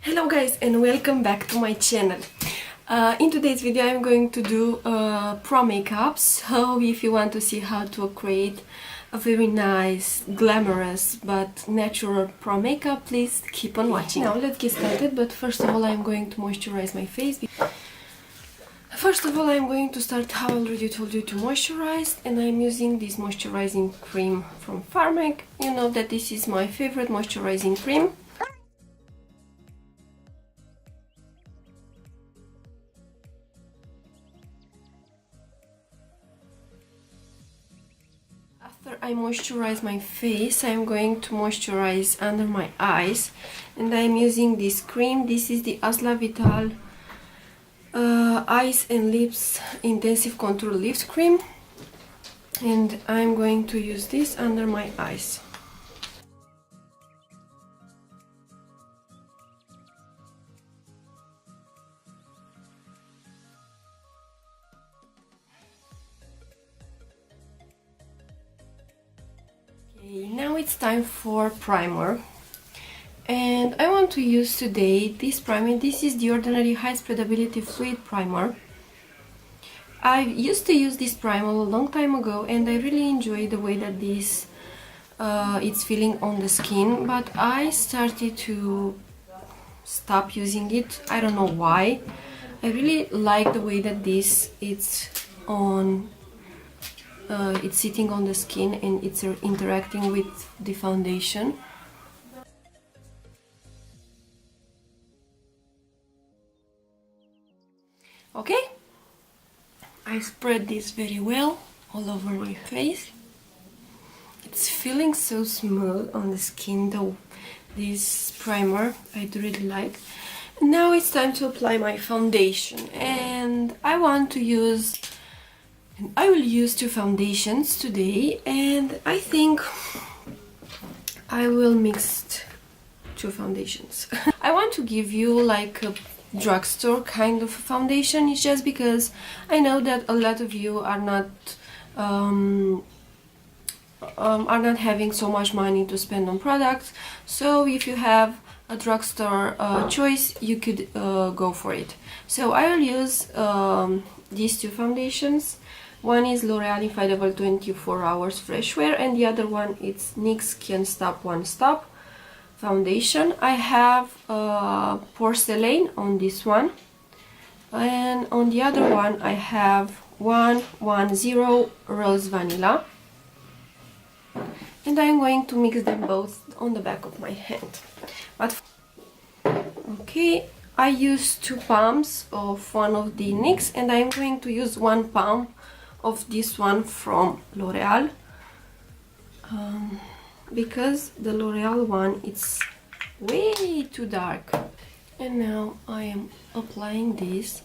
Hello guys and welcome back to my channel. In today's video I'm going to do prom makeup, so if you want to see how to create a very nice, glamorous but natural prom makeup, please keep on watching. Now let's get started, but first of all I'm going to moisturize my face. First of all I'm going to start how I already told you to moisturize, and I'm using this moisturizing cream from Pharmac. You know that this is my favorite moisturizing cream. After I moisturize my face, I'm going to moisturize under my eyes, and I'm using this cream. This is the Asla Vital Eyes and Lips Intensive Contour Lift Cream, and I'm going to use this under my eyes. Okay, now it's time for primer, and I want to use today this primer. This is the Ordinary High Spreadability Fluid Primer. I used to use this primer a long time ago, and I really enjoy the way that this it's feeling on the skin, but I started to stop using it. I don't know why. I really like the way that this it's sitting on the skin and it's interacting with the foundation. Okay, I spread this very well all over my face. It's feeling so smooth on the skin though, this primer. I do really like. Now it's time to apply my foundation, and I will use two foundations today, and I think I will mix two foundations. I want to give you like a drugstore kind of foundation. It's just because I know that a lot of you are not having so much money to spend on products, so if you have a drugstore choice, you could go for it. So I will use these two foundations. One is L'Oreal Infallible 24 Hours Fresh Wear, and the other one is NYX Can't Stop One Stop foundation. I have porcelain on this one, and on the other one I have 110 Rose Vanilla, and I'm going to mix them both on the back of my hand. But okay, I use 2 palms of one of the NYX, and I'm going to use 1 palm of this one from L'Oreal, because the L'Oreal one it's way too dark. And now I am applying this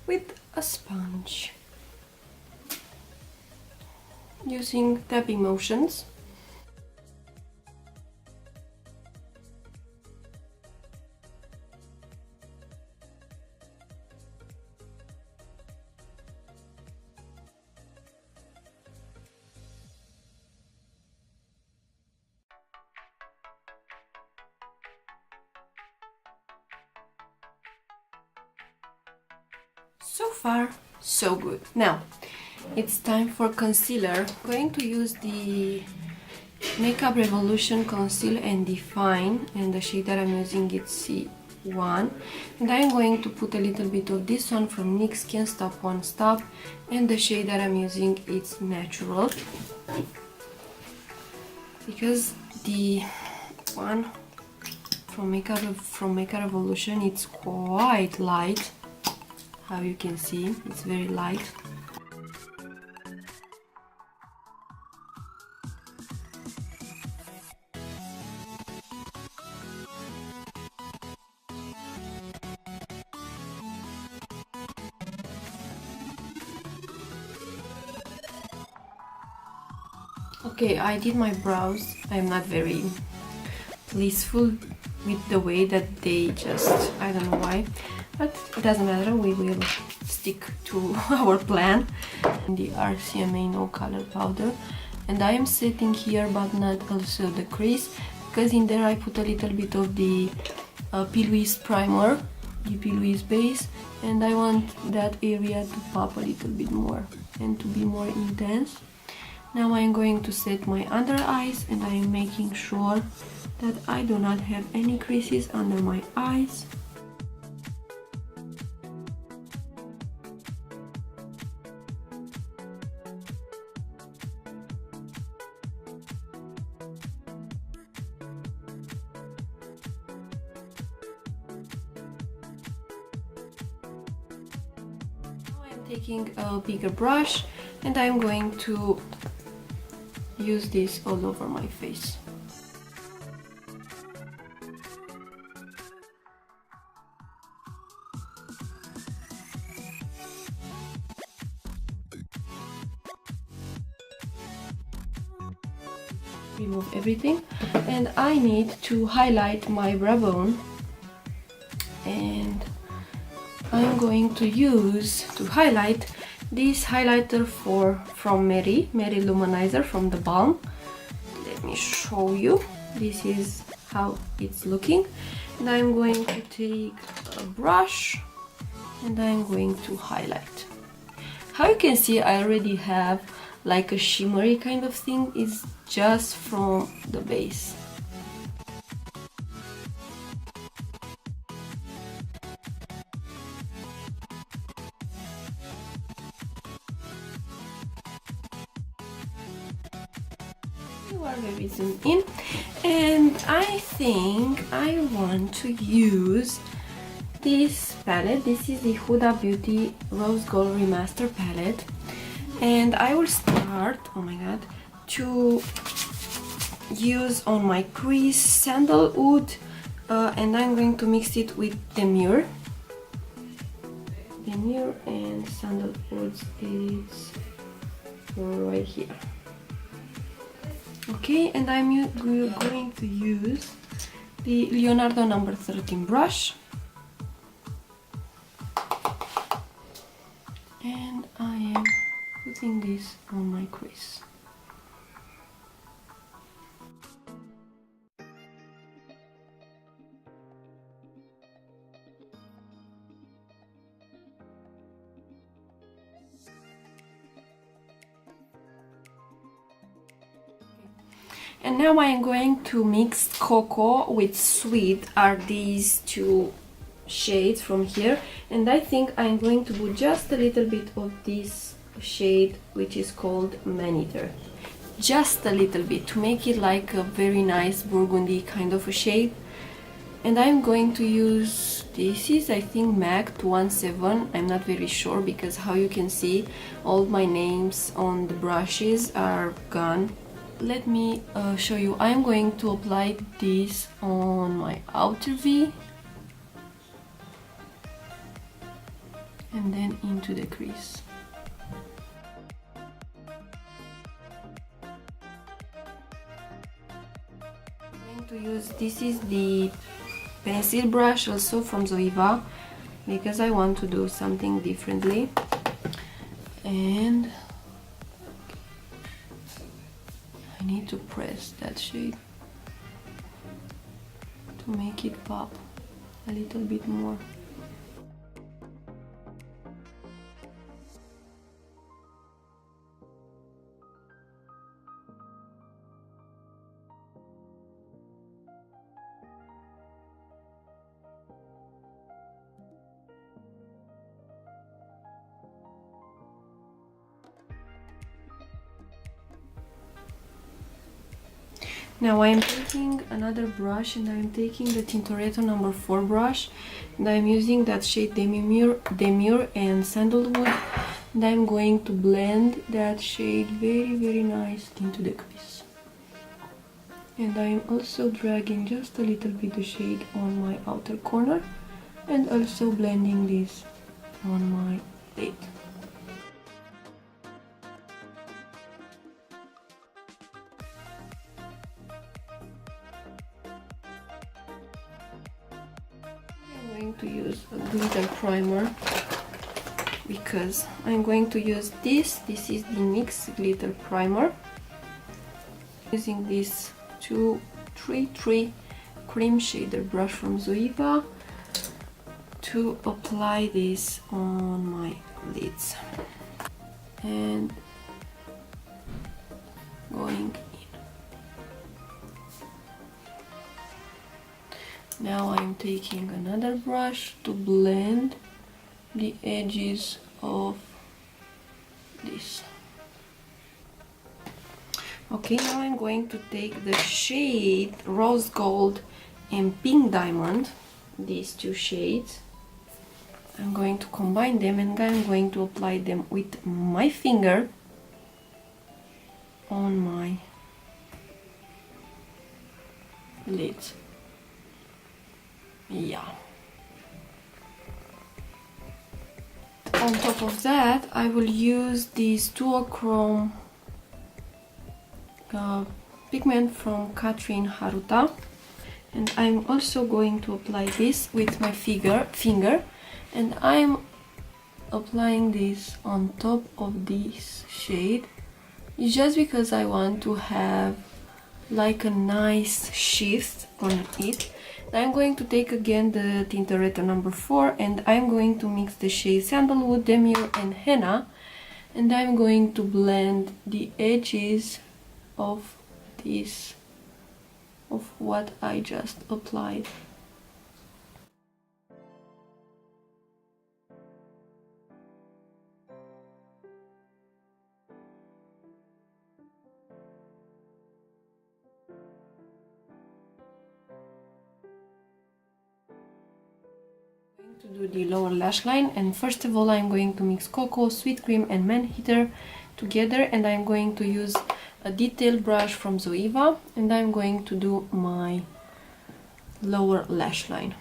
with a sponge using tapping motions. So far, so good. Now, it's time for concealer. I'm going to use the Makeup Revolution Conceal and Define, and the shade that I'm using is C1. And I'm going to put a little bit of this one from NYX Can't Stop One Stop, and the shade that I'm using is Natural, because the one from Makeup Revolution it's quite light. How you can see, it's very light. Okay, I did my brows. I'm not very blissful with the way that they just, I don't know why, but it doesn't matter, we will stick to our plan. The RCMA No Color Powder, and I am setting here but not also the crease, because in there I put a little bit of the P. Louise primer, the P. Louise base, and I want that area to pop a little bit more and to be more intense. Now I'm going to set my under eyes, and I am making sure that I do not have any creases under my eyes. Now I'm taking a bigger brush, and I'm going to use this all over my face. Remove everything, and I need to highlight my brow bone, and I'm going to use to highlight this highlighter from Mary Luminizer from the Balm. Let me show you. This is how it's looking, and I'm going to take a brush and I'm going to highlight. How you can see, I already have like a shimmery kind of thing. It's just from the base. You are very zoomed in, and I think I want to use this palette. This is the Huda Beauty Rose Gold Remaster palette, and I will start, oh my god, to use on my crease sandalwood, and I'm going to mix it with Demure. Demure and sandalwood is right here. Okay, and I'm going to use the Leonardo number 13 brush, and I am putting this on my crease. And now I am going to mix Cocoa with Sweet, are these two shades from here, and I think I'm going to put just a little bit of this shade, which is called Man-Eater. Just a little bit, to make it like a very nice burgundy kind of a shade. And I'm going to use, this is I think MAC 217, I'm not very sure, because how you can see all my names on the brushes are gone. Let me show you. I'm going to apply this on my outer V and then into the crease. I'm going to use, this is the pencil brush also from Zoeva, because I want to do something differently, and I need to press that shade to make it pop a little bit more. Now I am taking another brush, and I am taking the Tintoretto number 4 brush, and I am using that shade Demure and Sandalwood, and I am going to blend that shade very nice into the crease. And I am also dragging just a little bit of shade on my outer corner, and also blending this on my lid. I'm going to use a glitter primer, because I'm going to use this is the NYX glitter primer, using this 233 cream shader brush from Zoeva to apply this on my lids. And going in. Now I'm taking another brush to blend the edges of this. Okay, now I'm going to take the shade Rose Gold and Pink Diamond, these two shades. I'm going to combine them and I'm going to apply them with my finger on my lids. Yeah. On top of that, I will use this duochrome pigment from Catherine Haruta, and I'm also going to apply this with my finger, and I'm applying this on top of this shade. It's just because I want to have like a nice shift on it. I'm going to take again the Tintoretto number 4, and I'm going to mix the shades Sandalwood, Demure and Henna, and I'm going to blend the edges of this, of what I just applied. To do the lower lash line, and first of all I'm going to mix Cocoa, Sweet Cream and Man Heater together, and I'm going to use a detail brush from Zoeva, and I'm going to do my lower lash line.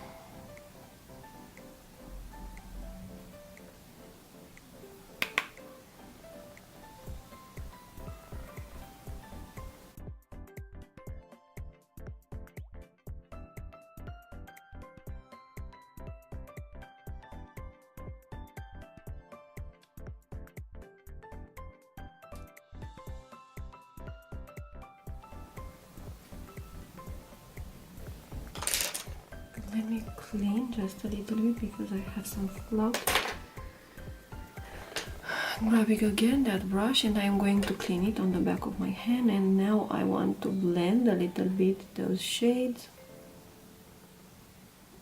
Let me clean just a little bit because I have some flout. I'm grabbing again that brush and I'm going to clean it on the back of my hand, and now I want to blend a little bit those shades.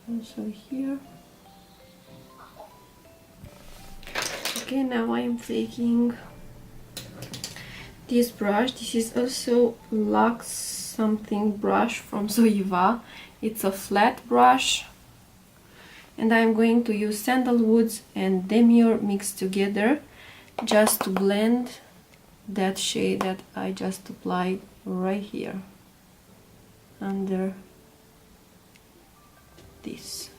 Also here. Okay, now I'm taking this brush. This is also Lux something brush from Zoeva. It's a flat brush, and I'm going to use Sandalwoods and Demure mixed together just to blend that shade that I just applied right here under this.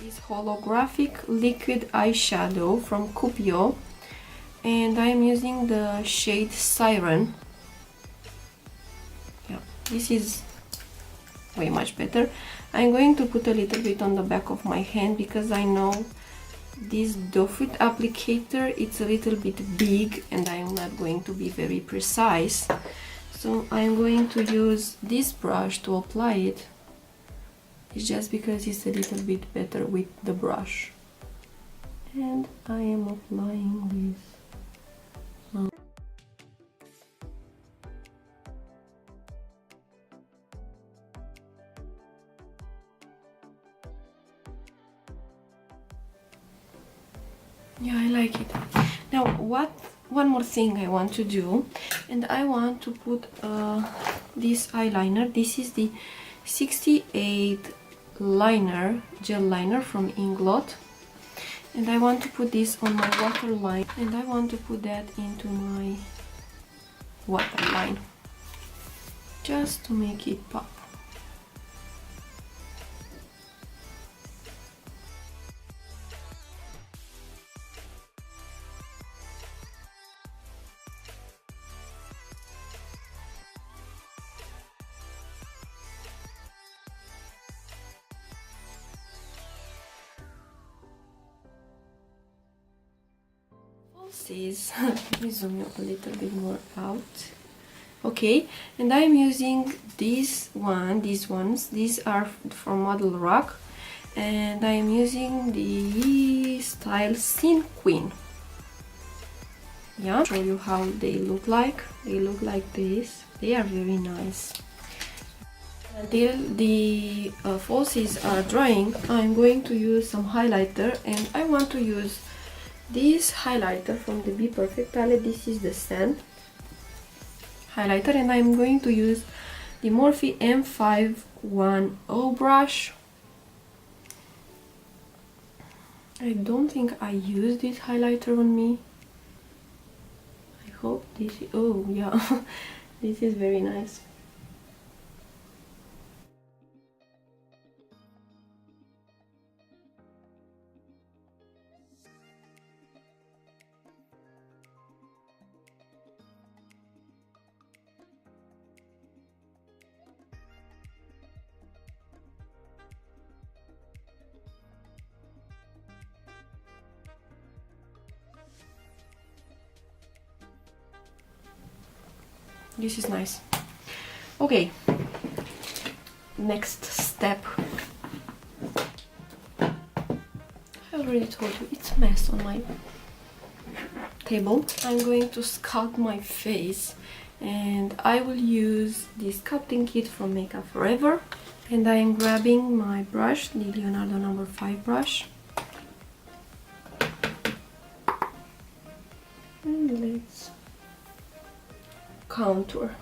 This holographic liquid eyeshadow from Cupio, and I'm using the shade Siren. Yeah, this is way much better. I'm going to put a little bit on the back of my hand because I know this doe foot applicator, it's a little bit big and I'm not going to be very precise. So I'm going to use this brush to apply it. It's just because it's a little bit better with the brush. And I am applying this. Yeah, I like it. Now, one more thing I want to do, and I want to put this eyeliner. This is the 68 liner, gel liner from Inglot, and I want to put this on my waterline, and I want to put that into my waterline just to make it pop. falsies. Let me zoom you a little bit more out. Okay, and I'm using these ones. These are from Model Rock, and I'm using the style Sin Queen. Yeah, show you how they look like. They look like this. They are very nice. Until the falsies are drying, I'm going to use some highlighter, and I want to use this highlighter from the Be Perfect palette. This is the Sand highlighter, and I'm going to use the Morphe M510 brush. I don't think I used this highlighter on me. I hope this is, oh yeah, this is very nice. This is nice. Okay, next step. I already told you it's a mess on my table. I'm going to sculpt my face, and I will use this sculpting kit from Makeup Forever. And I'm grabbing my brush, the Leonardo number 5 brush. And let's contour.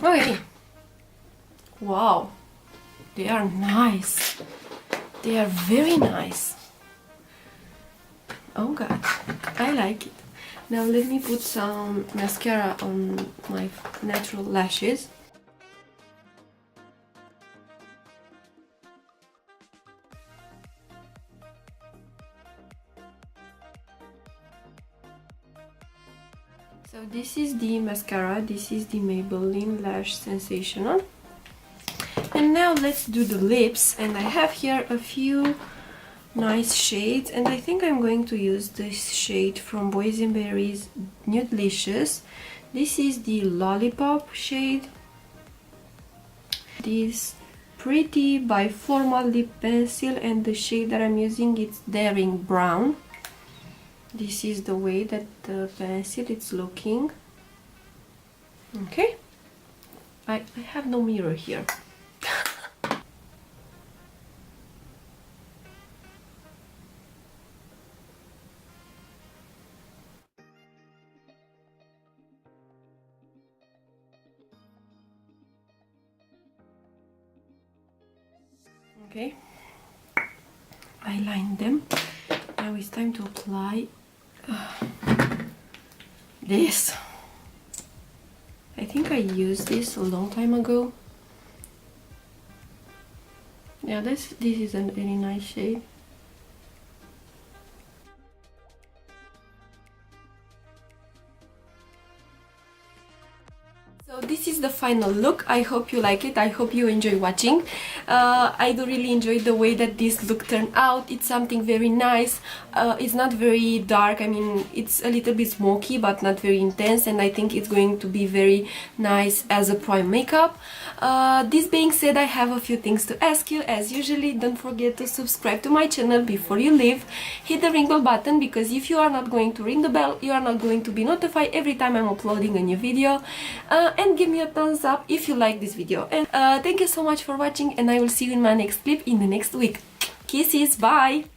Okay. Wow, they are nice. They are very nice. Oh god, I like it. Now let me put some mascara on my natural lashes. So this is the mascara, this is the Maybelline Lash Sensational. And now let's do the lips, and I have here a few nice shades, and I think I'm going to use this shade from Boysenberry's Nudelicious. This is the Lollipop shade. This Pretty by Formal Lip Pencil, and the shade that I'm using is Daring Brown. This is the way that the pencil is looking. Okay, I have no mirror here. Okay, I lined them. Now it's time to apply this. I think I used this a long time ago. Yeah, this is a very nice shade. So this is the final look. I hope you like it. I hope you enjoy watching. I do really enjoy the way that this look turned out. It's something very nice. It's not very dark. I mean, it's a little bit smoky, but not very intense, and I think it's going to be very nice as a prime makeup. This being said, I have a few things to ask you. As usually, don't forget to subscribe to my channel before you leave. Hit the ring bell button, because if you are not going to ring the bell, you are not going to be notified every time I'm uploading a new video. and give me a thumbs up if you like this video. And thank you so much for watching, and I will see you in my next clip in the next week. Kisses, bye!